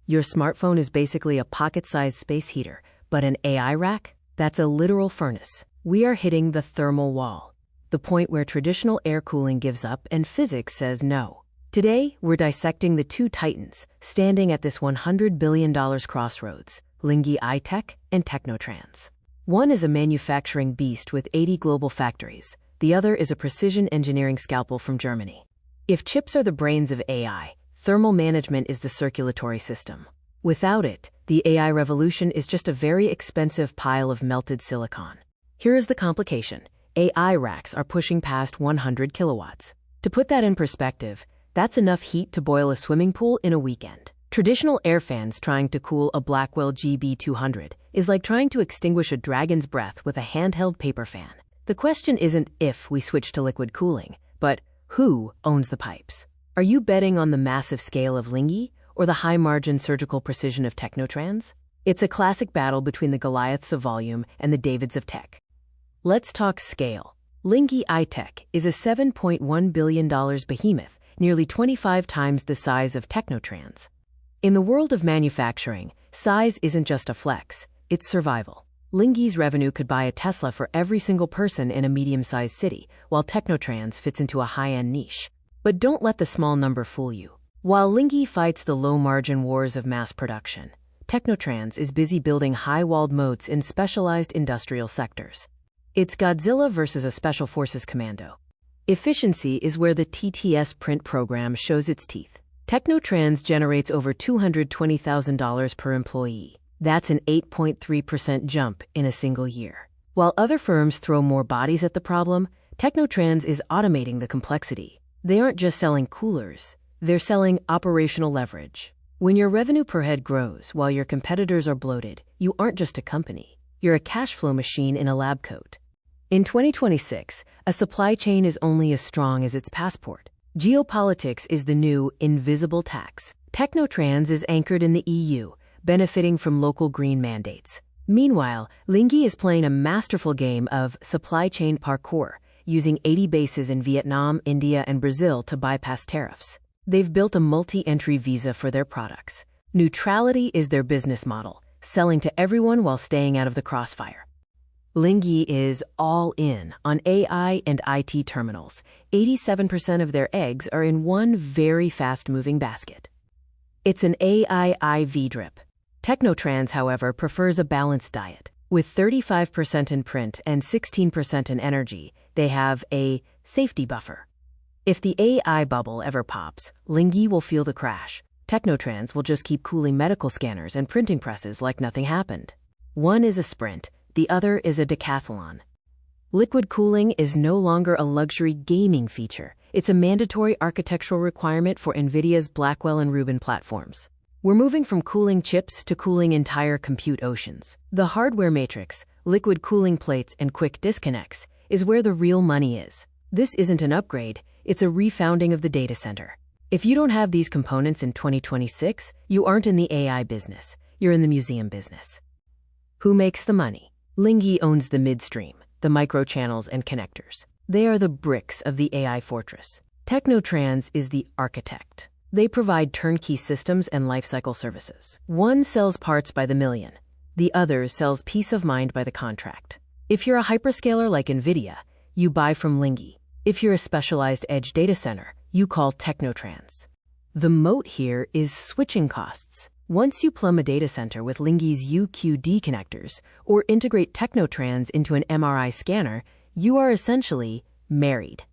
Your smartphone is basically a pocket-sized space heater, but an AI rack? That's a literal furnace. We are hitting the thermal wall, the point where traditional air cooling gives up and physics says no. Today, we're dissecting the two titans standing at this $100 billion crossroads, Lingyi iTECH and Technotrans. One is a manufacturing beast with 80 global factories. The other is a precision engineering scalpel from Germany. If chips are the brains of AI, thermal management is the circulatory system. Without it, the AI revolution is just a very expensive pile of melted silicon. Here is the complication. AI racks are pushing past 100 kilowatts. To put that in perspective, that's enough heat to boil a swimming pool in a weekend. Traditional air fans trying to cool a Blackwell GB200 is like trying to extinguish a dragon's breath with a handheld paper fan. The question isn't if we switch to liquid cooling, but who owns the pipes? Are you betting on the massive scale of Lingyi or the high-margin surgical precision of Technotrans? It's a classic battle between the Goliaths of volume and the Davids of tech. Let's talk scale. Lingyi iTECH is a $7.1 billion behemoth, nearly 25 times the size of Technotrans. In the world of manufacturing, size isn't just a flex, it's survival. Lingyi's revenue could buy a Tesla for every single person in a medium-sized city, while Technotrans fits into a high-end niche. But don't let the small number fool you. While Lingyi fights the low-margin wars of mass production, Technotrans is busy building high-walled moats in specialized industrial sectors. It's Godzilla versus a Special Forces commando. Efficiency is where the TTS print program shows its teeth. Technotrans generates over $220,000 per employee. That's an 8.3% jump in a single year. While other firms throw more bodies at the problem, Technotrans is automating the complexity. They aren't just selling coolers, they're selling operational leverage. When your revenue per head grows while your competitors are bloated, you aren't just a company. You're a cash flow machine in a lab coat. In 2026, a supply chain is only as strong as its passport. Geopolitics is the new invisible tax. Technotrans is anchored in the EU, benefiting from local green mandates. Meanwhile, Lingyi is playing a masterful game of supply chain parkour, using 80 bases in Vietnam, India, and Brazil to bypass tariffs. They've built a multi-entry visa for their products. Neutrality is their business model, selling to everyone while staying out of the crossfire. Lingyi is all in on AI and IT terminals. 87% of their eggs are in one very fast-moving basket. It's an AI IV drip. Technotrans, however, prefers a balanced diet. With 35% in print and 16% in energy, they have a safety buffer. If the AI bubble ever pops, Lingyi will feel the crash. Technotrans will just keep cooling medical scanners and printing presses like nothing happened. One is a sprint, the other is a decathlon. Liquid cooling is no longer a luxury gaming feature. It's a mandatory architectural requirement for NVIDIA's Blackwell and Rubin platforms. We're moving from cooling chips to cooling entire compute oceans. The hardware matrix, liquid cooling plates, and quick disconnects is where the real money is. This isn't an upgrade, it's a refounding of the data center. If you don't have these components in 2026, you aren't in the AI business, you're in the museum business. Who makes the money? Lingyi owns the midstream, the microchannels and connectors. They are the bricks of the AI fortress. Technotrans is the architect. They provide turnkey systems and lifecycle services. One sells parts by the million. The other sells peace of mind by the contract. If you're a hyperscaler like NVIDIA, you buy from Lingyi. If you're a specialized edge data center, you call Technotrans. The moat here is switching costs. Once you plumb a data center with Lingyi's UQD connectors or integrate Technotrans into an MRI scanner, you are essentially married.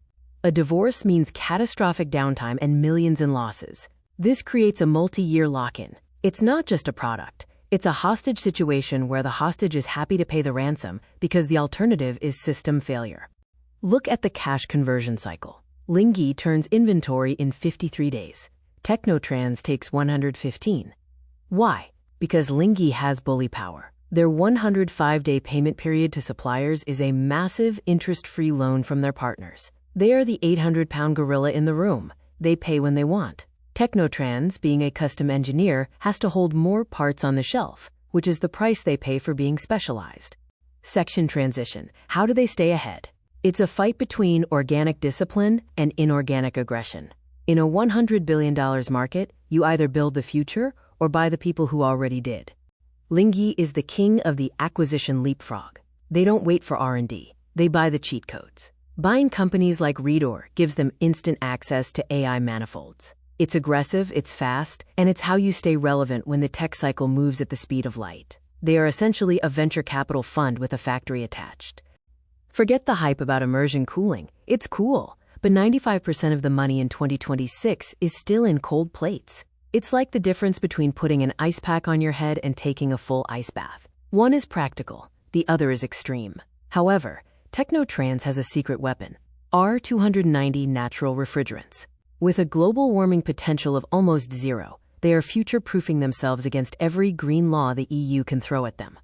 A divorce means catastrophic downtime and millions in losses. This creates a multi-year lock-in. It's not just a product. It's a hostage situation where the hostage is happy to pay the ransom because the alternative is system failure. Look at the cash conversion cycle. Lingyi turns inventory in 53 days. Technotrans takes 115. Why? Because Lingyi has bully power. Their 105-day payment period to suppliers is a massive interest-free loan from their partners. They are the 800-pound gorilla in the room. They pay when they want. Technotrans, being a custom engineer, has to hold more parts on the shelf, which is the price they pay for being specialized. Section transition. How do they stay ahead? It's a fight between organic discipline and inorganic aggression. In a $100 billion market, you either build the future or by the people who already did. Lingyi is the king of the acquisition leapfrog. They don't wait for R&D. They buy the cheat codes. Buying companies like Redor gives them instant access to AI manifolds. It's aggressive, it's fast, and it's how you stay relevant when the tech cycle moves at the speed of light. They are essentially a venture capital fund with a factory attached. Forget the hype about immersion cooling. It's cool, but 95% of the money in 2026 is still in cold plates. It's like the difference between putting an ice pack on your head and taking a full ice bath. One is practical, the other is extreme. However, Technotrans has a secret weapon: R290 natural refrigerants. With a global warming potential of almost zero, they are future-proofing themselves against every green law the EU can throw at them.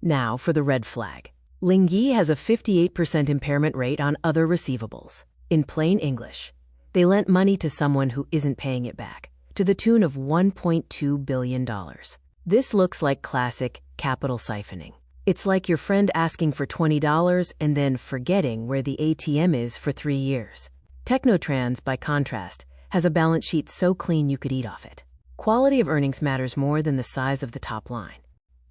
Now for the red flag. Lingyi has a 58% impairment rate on other receivables. In plain English, they lent money to someone who isn't paying it back, to the tune of $1.2 billion. This looks like classic capital siphoning. It's like your friend asking for $20 and then forgetting where the ATM is for 3 years. Technotrans, by contrast, has a balance sheet so clean you could eat off it. Quality of earnings matters more than the size of the top line.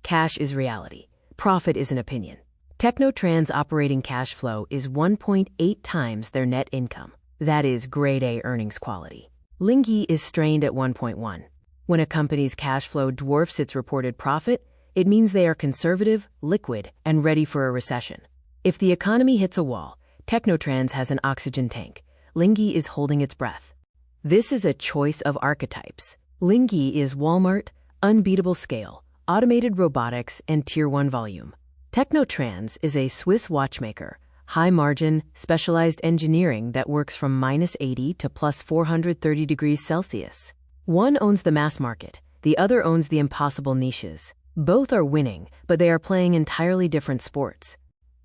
Cash is reality. Profit is an opinion. Technotrans' operating cash flow is 1.8 times their net income. That is grade A earnings quality. Lingyi is strained at 1.1. When a company's cash flow dwarfs its reported profit, it means they are conservative, liquid, and ready for a recession. If the economy hits a wall, Technotrans has an oxygen tank. Lingyi is holding its breath. This is a choice of archetypes. Lingyi is Walmart, unbeatable scale, automated robotics, and Tier 1 volume. Technotrans is a Swiss watchmaker, high margin, specialized engineering that works from -80 to +430 degrees Celsius. One owns the mass market, the other owns the impossible niches. Both are winning, but they are playing entirely different sports.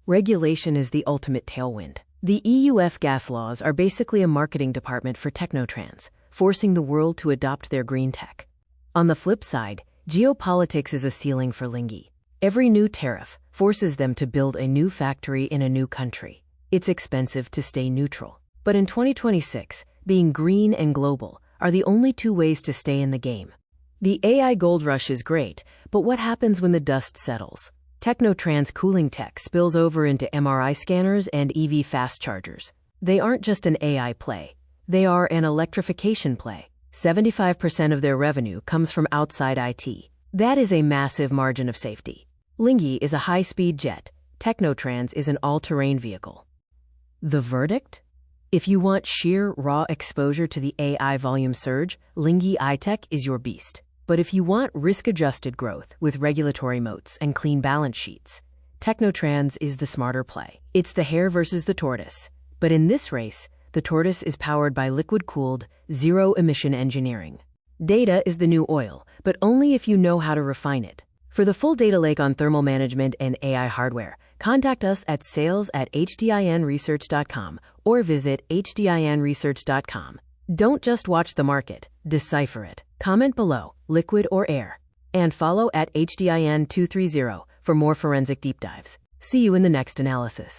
Regulation is the ultimate tailwind. The EU F-gas laws are basically a marketing department for Technotrans, forcing the world to adopt their green tech. On the flip side, geopolitics is a ceiling for Lingyi. Every new tariff forces them to build a new factory in a new country. It's expensive to stay neutral. But in 2026, being green and global are the only two ways to stay in the game. The AI gold rush is great, but what happens when the dust settles? Technotrans cooling tech spills over into MRI scanners and EV fast chargers. They aren't just an AI play. They are an electrification play. 75% of their revenue comes from outside IT. That is a massive margin of safety. Lingyi is a high-speed jet. Technotrans is an all-terrain vehicle. The verdict? If you want sheer, raw exposure to the AI volume surge, Lingyi iTECH is your beast. But if you want risk-adjusted growth with regulatory moats and clean balance sheets, Technotrans is the smarter play. It's the hare versus the tortoise. But in this race, the tortoise is powered by liquid-cooled, zero-emission engineering. Data is the new oil, but only if you know how to refine it. For the full data lake on thermal management and AI hardware, contact us at sales@HDINresearch.com or visit HDINresearch.com. Don't just watch the market, decipher it. Comment below, liquid or air. And follow at HDIN230 for more forensic deep dives. See you in the next analysis.